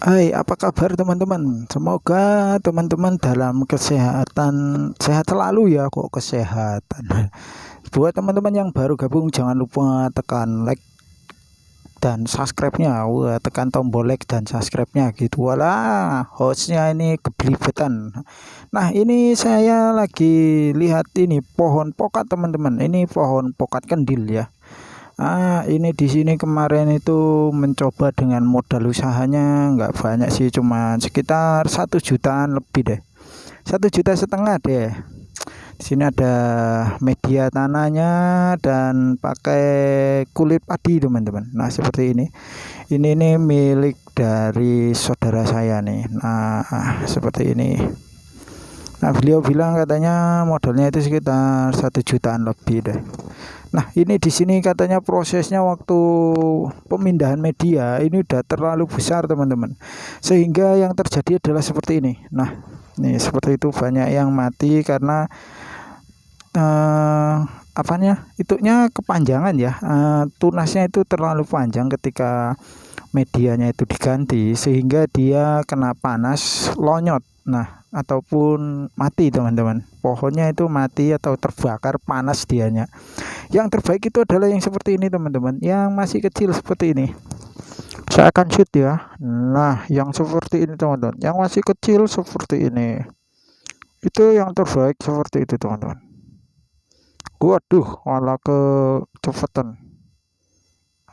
Hai, apa kabar teman-teman? Semoga teman-teman dalam kesehatan sehat selalu ya, kok kesehatan. Buat teman-teman yang baru gabung jangan lupa tekan like dan subscribe-nya. Wah, tekan tombol like dan subscribe-nya gitu. Walah, hostnya ini kebelibetan. Nah, ini saya lagi lihat ini pohon pokat teman-teman. Ini pohon pokat kendil ya. Ini di sini kemarin itu mencoba dengan modal usahanya nggak banyak sih, cuma sekitar 1 jutaan lebih deh, 1,5 juta deh. Di sini ada media tanahnya dan pakai kulit padi teman-teman. Nah seperti ini milik dari saudara saya nih. Nah seperti ini. Nah beliau bilang katanya modalnya itu sekitar 1 jutaan lebih deh. Nah, ini di sini katanya prosesnya waktu pemindahan media ini udah terlalu besar, teman-teman. Sehingga yang terjadi adalah seperti ini. Nah, nih seperti itu, banyak yang mati karena apanya? Itunya kepanjangan ya. Tunasnya itu terlalu panjang ketika medianya itu diganti sehingga dia kena panas, lonyot. Nah, ataupun mati, teman-teman. Pohonnya itu mati atau terbakar panas dianya. Yang terbaik itu adalah yang seperti ini teman-teman, yang masih kecil seperti ini. Saya akan shoot ya. Nah yang seperti ini teman-teman, yang masih kecil seperti ini, itu yang terbaik seperti itu teman-teman. Waduh, malah kecepatan.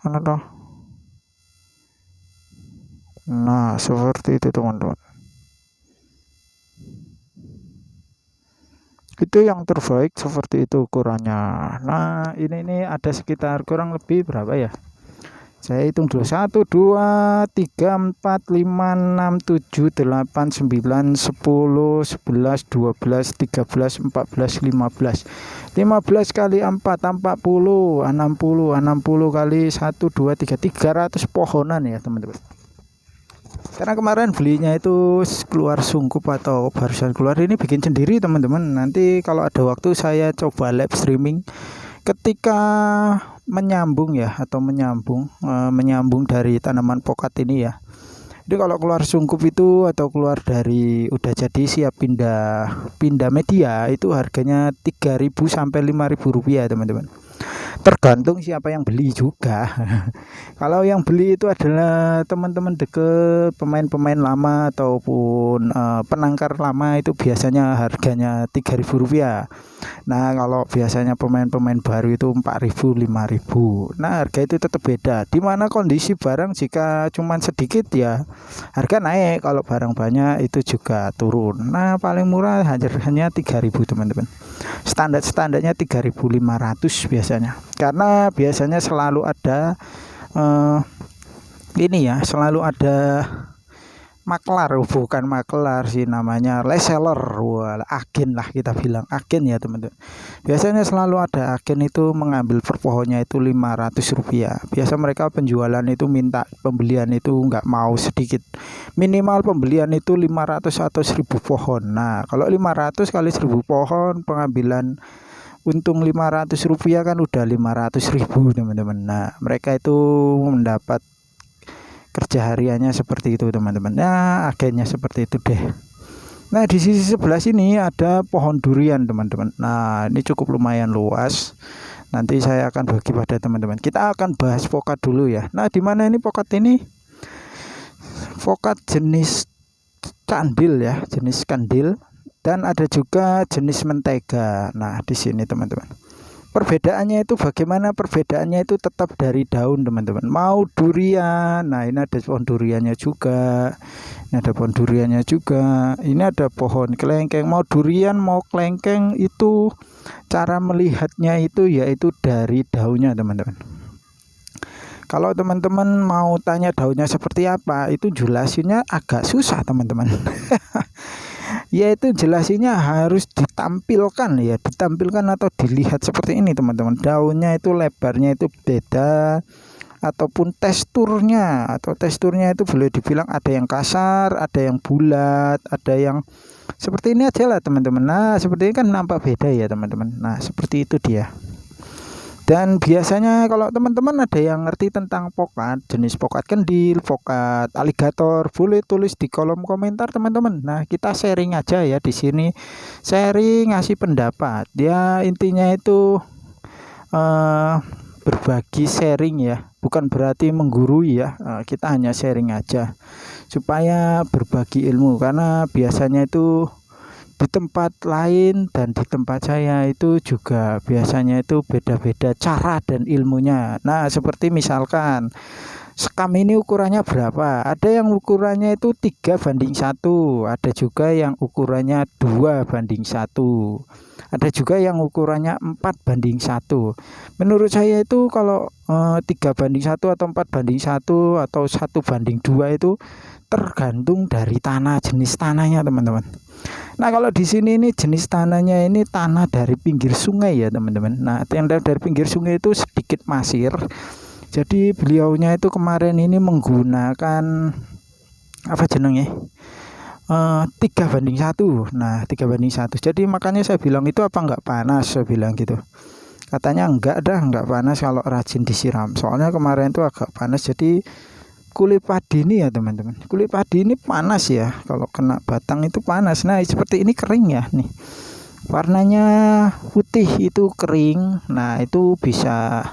Mana toh? Nah seperti itu teman-teman, itu yang terbaik seperti itu ukurannya. Nah ini ada sekitar kurang lebih berapa ya, saya hitung dulu, 1 2 3 4 5 6 7 8 9 10 11 12 13 14 15 15 kali 4 40 60 60 kali 1 2 3 300 pohonan ya teman-teman. Karena kemarin belinya itu keluar sungkup atau barusan keluar, ini bikin sendiri teman-teman. Nanti kalau ada waktu saya coba live streaming ketika menyambung ya, atau menyambung dari tanaman pokat ini ya. Jadi kalau keluar sungkup itu atau keluar dari udah jadi siap pindah media, itu harganya 3.000 sampai 5.000 rupiah teman-teman. Tergantung siapa yang beli juga. Kalau yang beli itu adalah teman-teman deket, pemain-pemain lama ataupun penangkar lama, itu biasanya harganya 3.000 rupiah. Nah kalau biasanya pemain-pemain baru itu 4.000 5.000. Nah harga itu tetap beda. Dimana kondisi barang jika cuman sedikit ya harga naik, kalau barang banyak itu juga turun. Nah paling murah hanya 3.000 teman-teman. Standarnya 3.500 biasanya, karena biasanya selalu ada ini ya, selalu ada maklar, bukan maklar sih namanya, reseller. Wah, agen lah kita bilang, agen ya teman-teman. Biasanya selalu ada agen itu mengambil per pohonnya itu 500 rupiah. Biasa mereka penjualan itu minta pembelian itu nggak mau sedikit, minimal pembelian itu 500 atau 1.000 pohon. Nah kalau 500 kali 1.000 pohon, pengambilan untung 500 rupiah kan udah 500.000 teman-teman. Nah mereka itu mendapat kerja hariannya seperti itu teman-teman. Nah agennya seperti itu deh. Nah di sisi sebelah sini ada pohon durian teman-teman. Nah ini cukup lumayan luas, nanti saya akan bagi pada teman-teman. Kita akan bahas pokat dulu ya. Nah di mana ini pokat ini? Pokat jenis kandil ya, jenis kandil, dan ada juga jenis mentega. Nah di sini teman-teman, perbedaannya itu bagaimana? Perbedaannya itu tetap dari daun teman-teman. Mau durian, nah ini ada pohon duriannya juga, ini ada pohon duriannya juga, ini ada pohon kelengkeng. Mau durian mau kelengkeng itu cara melihatnya itu yaitu dari daunnya teman-teman. Kalau teman-teman mau tanya daunnya seperti apa, itu jelasinnya agak susah teman-teman. Yaitu jelasinnya harus ditampilkan ya, ditampilkan atau dilihat seperti ini teman-teman. Daunnya itu lebarnya itu beda, ataupun teksturnya itu boleh dibilang ada yang kasar, ada yang bulat, ada yang seperti ini aja lah teman-teman. Nah seperti ini kan nampak beda ya teman-teman. Nah seperti itu dia. Dan biasanya kalau teman-teman ada yang ngerti tentang pokat, jenis pokat kendil, pokat aligator, boleh tulis di kolom komentar teman-teman. Nah, kita sharing aja ya di sini. Sharing ngasih pendapat. Ya intinya itu berbagi sharing ya. Bukan berarti menggurui ya. Kita hanya sharing aja supaya berbagi ilmu, karena biasanya itu di tempat lain dan di tempat saya itu juga biasanya itu beda-beda cara dan ilmunya. Nah, seperti misalkan sekam ini ukurannya berapa? Ada yang ukurannya itu 3:1, ada juga yang ukurannya 2:1, ada juga yang ukurannya 4:1. Menurut saya itu kalau 3:1 atau 4:1 atau 1:2 itu tergantung dari tanah, jenis tanahnya teman-teman. Nah, kalau di sini ini jenis tanahnya ini tanah dari pinggir sungai ya teman-teman. Nah, yang dari pinggir sungai itu sedikit pasir. Jadi beliaunya itu kemarin ini menggunakan apa jenenge? 3:1. Nah, 3:1. Jadi makanya saya bilang itu apa enggak panas, saya bilang gitu. Katanya enggak panas kalau rajin disiram. Soalnya kemarin itu agak panas, jadi kulit padi ini ya teman-teman, kulit padi ini panas ya, kalau kena batang itu panas. Nah, seperti ini kering ya nih, warnanya putih itu kering. Nah, itu bisa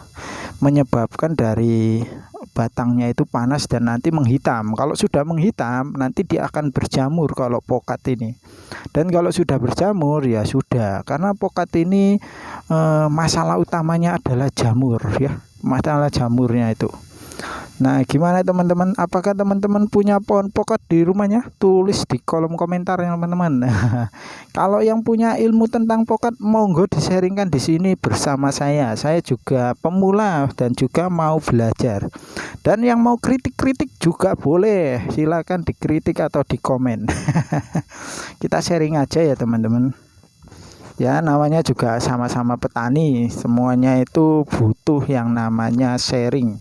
menyebabkan dari batangnya itu panas dan nanti menghitam. Kalau sudah menghitam nanti dia akan berjamur kalau pokat ini. Dan kalau sudah berjamur ya sudah, karena pokat ini masalah utamanya adalah jamur ya, masalah jamurnya itu. Nah, gimana teman-teman? Apakah teman-teman punya pohon pokat di rumahnya? Tulis di kolom komentar ya teman-teman. Kalau yang punya ilmu tentang pokat, monggo di-sharingkan di sini bersama saya. Saya juga pemula dan juga mau belajar. Dan yang mau kritik-kritik juga boleh. Silakan dikritik atau di komen. Kita sharing aja ya teman-teman. Ya, namanya juga sama-sama petani. Semuanya itu butuh yang namanya sharing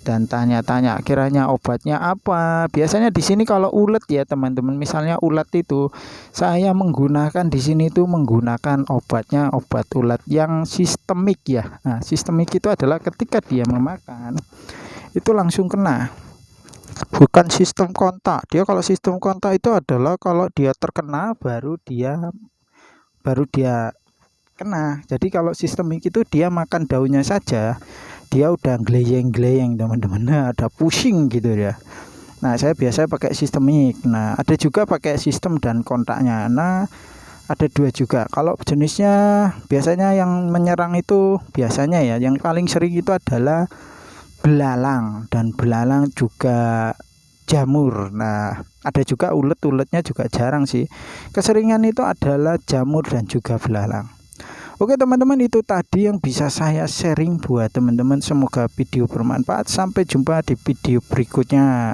dan tanya-tanya kiranya obatnya apa. Biasanya di sini kalau ulet ya teman-teman, misalnya ulet itu saya menggunakan di sini itu menggunakan obatnya obat ulet yang sistemik ya. Nah, sistemik itu adalah ketika dia memakan itu langsung kena, bukan sistem kontak. Dia kalau sistem kontak itu adalah kalau dia terkena baru dia kena. Jadi kalau sistemik itu dia makan daunnya saja dia udah gleyeng-gleyeng teman-teman. Nah, ada pusing gitu ya. Nah, saya biasa pakai sistemik. Nah, ada juga pakai sistem dan kontaknya. Nah, ada dua juga. Kalau jenisnya biasanya yang menyerang itu biasanya ya yang paling sering itu adalah belalang, dan belalang juga jamur. Nah, ada juga uletnya juga jarang sih. Keseringan itu adalah jamur dan juga belalang. Oke teman-teman, itu tadi yang bisa saya sharing buat teman-teman. Semoga video bermanfaat. Sampai jumpa di video berikutnya.